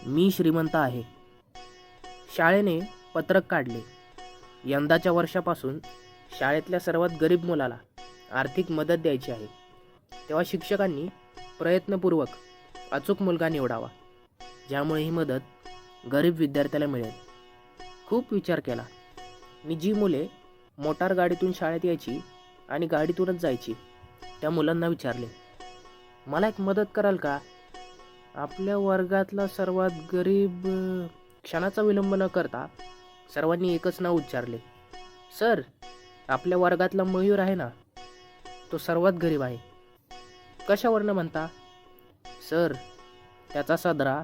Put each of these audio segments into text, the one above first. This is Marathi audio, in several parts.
मी श्रीमंत आहे. शाळेने पत्रक काढले. यंदाच्या वर्षापासून शाळेतल्या सर्वात गरीब मुलाला आर्थिक मदत द्यायची आहे. तेव्हा शिक्षकांनी प्रयत्नपूर्वक अचूक मुलगा निवडावा, ज्यामुळे ही मदत गरीब विद्यार्थ्याला मिळेल. खूप विचार केला. मी जी मुले मोटार गाडीतून शाळेत यायची आणि गाडीतूनच जायची त्या मुलांना विचारले, मला एक मदत कराल का? आपल्या वर्गातला सर्वात गरीब क्षणाचा विलंब न करता सर्वांनी एकच नाव उच्चारले, सर, आपल्या वर्गातला मयूर आहे ना, तो सर्वात गरीब आहे. कशावरनं म्हणता? सर, त्याचा सदरा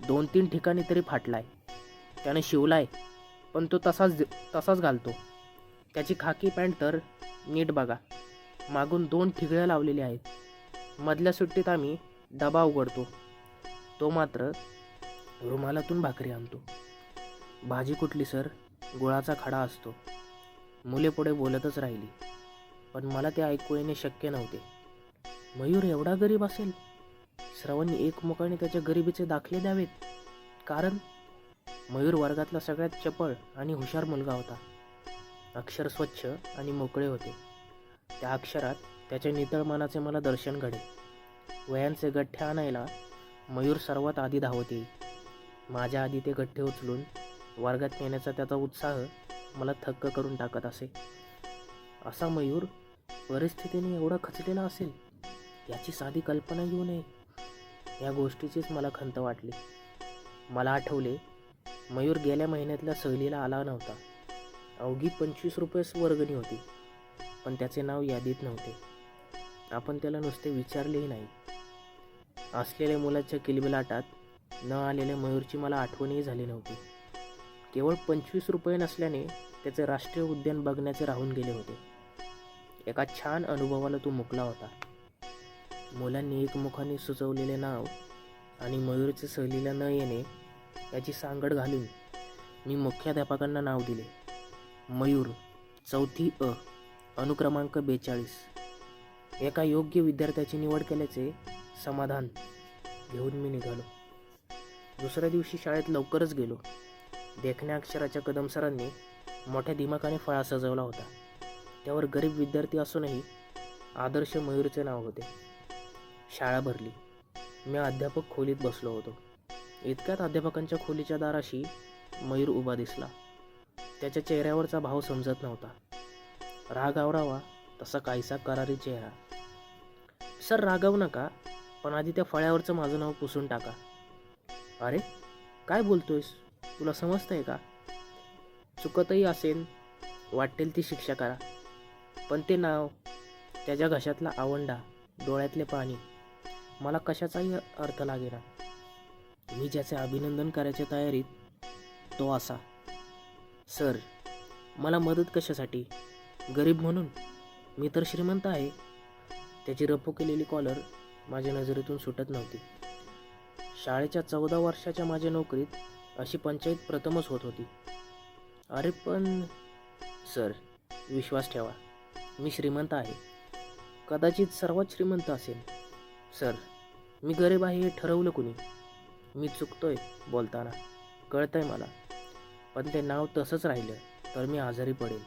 2-3 ठिकाणी तरी फाटलाय. त्याने शिवलाय, पण तो तसाच घालतो. त्याची खाकी पॅन्ट तर नीट बघा, मागून 2 ठिगळ्या लावलेल्या आहेत. मधल्या सुट्टीत आम्ही डबा उघडतो, तो मात्र रुमालातून भाकरी आणतो. भाजी कुठली सर? गुळाचा खडा असतो. मुले पुढे बोलतच राहिली, पण मला ते ऐकू येणे शक्य नव्हते. मयूर एवढा गरीब असेल? सर्वांनी एकमुखाने त्याच्या गरिबीचे दाखले द्यावेत, कारण मयूर वर्गातला सगळ्यात चपळ आणि हुशार मुलगा होता. अक्षर स्वच्छ आणि मोकळे होते. त्या अक्षरात त्याच्या नितळ मनाचे मला दर्शन घडे. वयांचे गठ्ठे आणायला मयूर सर्वात आधी धावत येई. माझ्या आधी ते गठ्ठे उचलून वर्गात नेण्याचा त्याचा उत्साह मला थक्क करून टाकत असे. असा मयूर परिस्थितीने एवढा खचलेला असेल याची साधी कल्पना येऊ नये, या गोष्टीचीच मला खंत वाटली. मला आठवले, मयूर गेल्या महिन्यातल्या सहलीला आला नव्हता. अवघी 25 रुपये वर्गणी होती, पण त्याचे नाव यादीत नव्हते. आपण त्याला नुसते विचारलेही नाही. असलेल्या मुलाच्या किलबिलाटात न आलेल्या मयूरची मला आठवणही झाली नव्हती. केवळ 25 रुपये नसल्याने त्याचे राष्ट्रीय उद्यान बघण्याचे राहून गेले होते. एका छान अनुभवाला तो मुकला होता. मुलांनी एकमुखाने सुचवलेले नाव आणि मयूरचे सहलीला न येणे याची सांगड घालून मी मुख्याध्यापकांना नाव दिले. मयूर, 4थी अ, अनुक्रमांक 42. एका योग्य विद्यार्थ्याची निवड केल्याचे समाधान घेऊन मी निघालो. दुसऱ्या दिवशी शाळेत लवकरच गेलो. देखण्या अक्षराच्या कदम सरांनी मोठ्या दिमाखाने फळा सजवला होता. त्यावर गरीब विद्यार्थी असूनही आदर्श मयूरचे नाव होते. शाळा भरली. मी अध्यापक खोलीत बसलो होतो. इतक्यात अध्यापकांच्या खोलीच्या दाराशी मयूर उभा दिसला. त्याच्या चेहऱ्यावरचा भाव समजत नव्हता. राग आवरावा तसा काहीसा करारी चेहरा. सर, रागावू नका, पण आधी त्या फळ्यावरचं माझं नाव पुसून टाका. अरे, काय बोलतोयस? तुला समजतंय का? चुकतही असेल, वाटेल ती शिक्षा करा, पण ते नाव, त्याच्या घशातला आवंडा, डोळ्यातले पाणी, मला कशाचाही अर्थ लागेना. मी ज्याचे अभिनंदन करायच्या तयारीत, तो असा. सर, मला मदत कशासाठी? गरीब म्हणून? मी तर श्रीमंत आहे. त्याची रफू केलेली कॉलर माझ्या नजरेतून सुटत नव्हती. शाळेच्या 14 वर्षाच्या माझ्या नोकरीत अशी पंचायत प्रथमच होत होती. अरे पण सर, विश्वास ठेवा, मी श्रीमंत आहे. कदाचित सर्वात श्रीमंत असेल. सर, मी गरीब आहे हे ठरवलं कुणी? मी चुकतोय बोलताना, कळतंय मला, पण ते नाव तसंच राहिलं तर मी आजारी पडेल.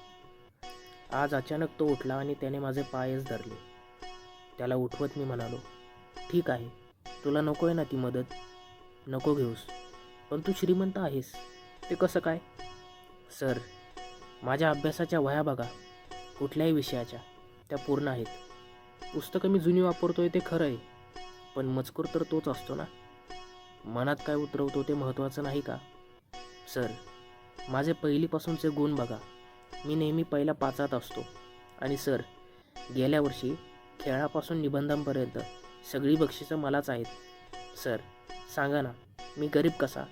आज अचानक तो उठला आणि त्याने माझे पायच धरले. त्याला उठवत मी म्हणालो, ठीक आहे, तुला नको आहे ना ती मदत? नको घेऊस, पण तू श्रीमंत आहेस. ते कसं काय? सर, माझ्या अभ्यासाच्या वह्या बघा, कुठल्याही विषयाच्या, त्या पूर्ण आहेत. पुस्तकं मी जुनी वापरतोय ते खरं आहे, पण मजकूर तर तोच असतो ना. मनात काय उतरवतो ते महत्त्वाचं नाही का? सर, माझे पहिलीपासूनचे गुण बघा, मी नेहमी पहिल्या 5त असतो. आणि सर, गेल्या वर्षी खेळापासून निबंधांपर्यंत सगळी बक्षिसं मलाच आहेत. सर, सांगा ना, मी गरीब कसा?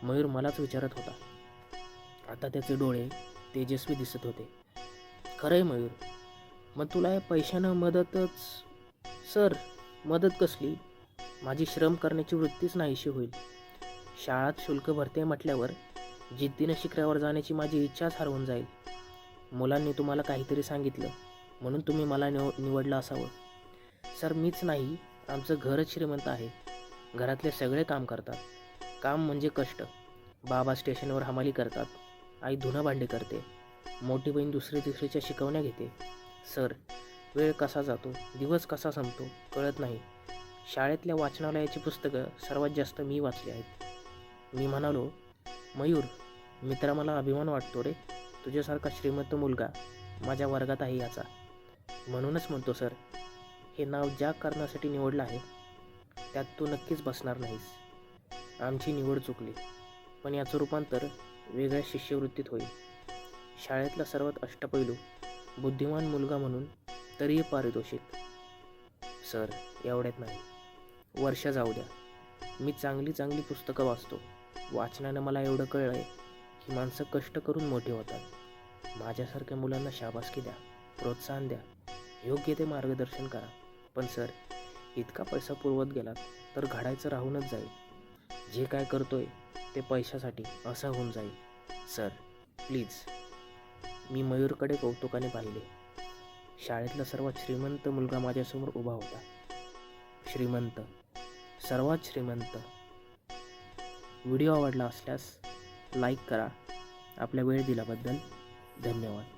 मयूर मलाच विचारत होता. आता त्याचे डोळे तेजस्वी दिसत होते. खरं आहे मयूर, मग तुला या पैशानं मदतच? सर, मदत कसली? माझी श्रम करण्याची वृत्तीच नाहीशी होईल. शाळात शुल्क भरते म्हटल्यावर जिद्दीनं शिखरावर जाण्याची माझी इच्छाच हरवून जाईल. मुलांनी तुम्हाला काहीतरी सांगितलं म्हणून तुम्ही मला निवडलं असावं. सर, मीच नाही, आमचं घरच श्रीमंत आहे. घरातले सगळे काम करतात. काम म्हणजे कष्ट. बाबा स्टेशनवर हमाली करतात, आई धुणं भांडी करते, मोठी बहीण दुसरी तिसरीच्या शिकवण्या घेते. सर, वेळ कसा जातो, दिवस कसा संपतो कळत नाही. शाळेतल्या वाचनालयाची पुस्तकं सर्वात जास्त मी वाचली आहेत. मी म्हणालो, मयूर मित्रा, मला अभिमान वाटतो रे, तुझ्यासारखा श्रीमंत मुलगा माझ्या वर्गात आहे याचा. म्हणूनच म्हणतो सर, हे नाव ज्या कारणासाठी निवडलं आहे त्यात तू नक्कीच बसणार नाहीस. आमची निवड चुकली, पण याचं रूपांतर वेगळ्या शिष्यवृत्तीत होईल. शाळेतला सर्वात अष्टपैलू बुद्धिमान मुलगा म्हणून तरीही पारितोषिक. सर, एवढ्यात नाही, वर्ष जाऊ द्या. मी चांगली चांगली पुस्तकं वाचतो. वाचनानं मला एवढं कळलं आहे की माणसं कष्ट करून मोठे होतात. माझ्यासारख्या मुलांना शाबासकी द्या, प्रोत्साहन द्या, योग्य ते मार्गदर्शन करा. पण सर, इतका पैसा पुरवत गेलात तर घडायचं राहूनच जाईल. जे काय करतोय ते पैशासाठी असं होऊन जाईल. Sir please. मी मयूरकडे कौतुकाने पाहिले. शाळेतला सर्वात श्रीमंत मुलगा माझ्यासमोर उभा होता. श्रीमंत, सर्वात श्रीमंत. व्हिडिओ आवडला असल्यास लाईक करा. आपला वेळ दिल्याबद्दल धन्यवाद.